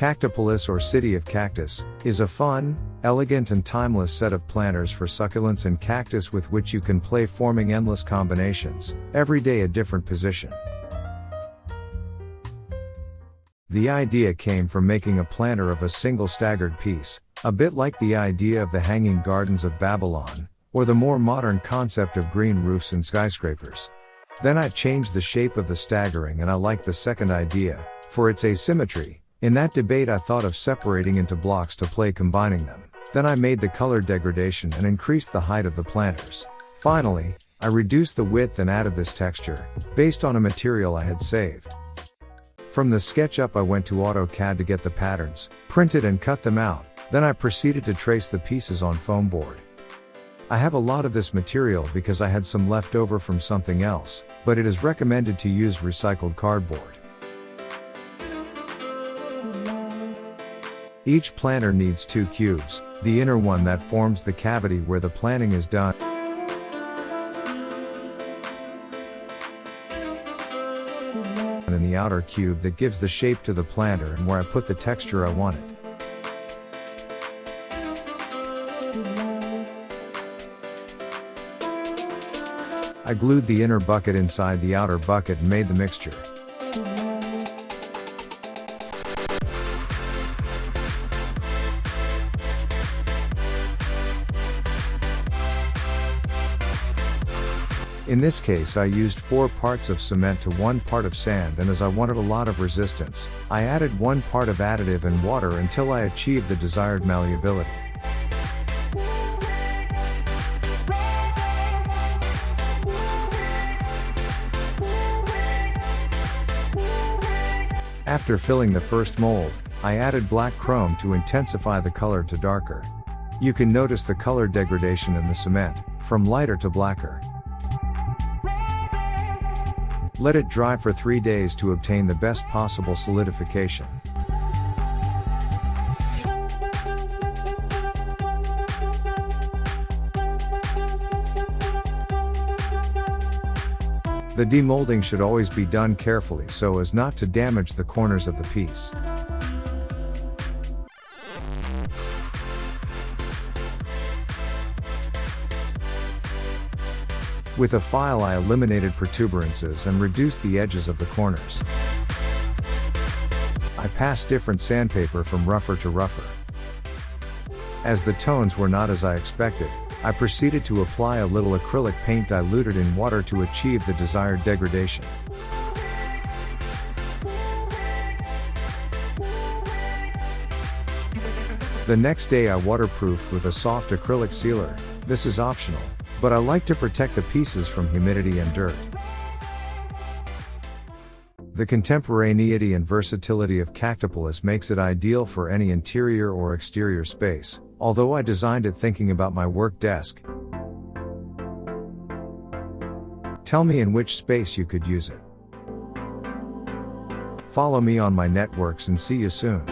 CACTU-POLIS, or City of Cactus, is a fun, elegant and timeless set of planters for succulents and cactus with which you can play, forming endless combinations, every day a different position. The idea came from making a planter of a single staggered piece, a bit like the idea of the Hanging Gardens of Babylon, or the more modern concept of green roofs and skyscrapers. Then I changed the shape of the staggering, and I liked the second idea, for its asymmetry. In that debate I thought of separating into blocks to play combining them. Then I made the color degradation and increased the height of the planters. Finally, I reduced the width and added this texture, based on a material I had saved. From the SketchUp I went to AutoCAD to get the patterns, printed and cut them out, then I proceeded to trace the pieces on foam board. I have a lot of this material because I had some left over from something else, but it is recommended to use recycled cardboard. Each planter needs 2 cubes, the inner one that forms the cavity where the planting is done, and in the outer cube that gives the shape to the planter and where I put the texture I wanted. I glued the inner bucket inside the outer bucket and made the mixture. In this case I used 4 parts of cement to 1 part of sand, and as I wanted a lot of resistance, I added 1 part of additive and water until I achieved the desired malleability. After filling the first mold, I added black chrome to intensify the color to darker. You can notice the color degradation in the cement, from lighter to blacker. Let it dry for 3 days to obtain the best possible solidification. The demolding should always be done carefully so as not to damage the corners of the piece. With a file I eliminated protuberances and reduced the edges of the corners. I passed different sandpaper from rougher to rougher. As the tones were not as I expected, I proceeded to apply a little acrylic paint diluted in water to achieve the desired degradation. The next day I waterproofed with a soft acrylic sealer. This is optional, but I like to protect the pieces from humidity and dirt. The contemporaneity and versatility of CACTU-POLIS makes it ideal for any interior or exterior space, although I designed it thinking about my work desk. Tell me in which space you could use it. Follow me on my networks and see you soon.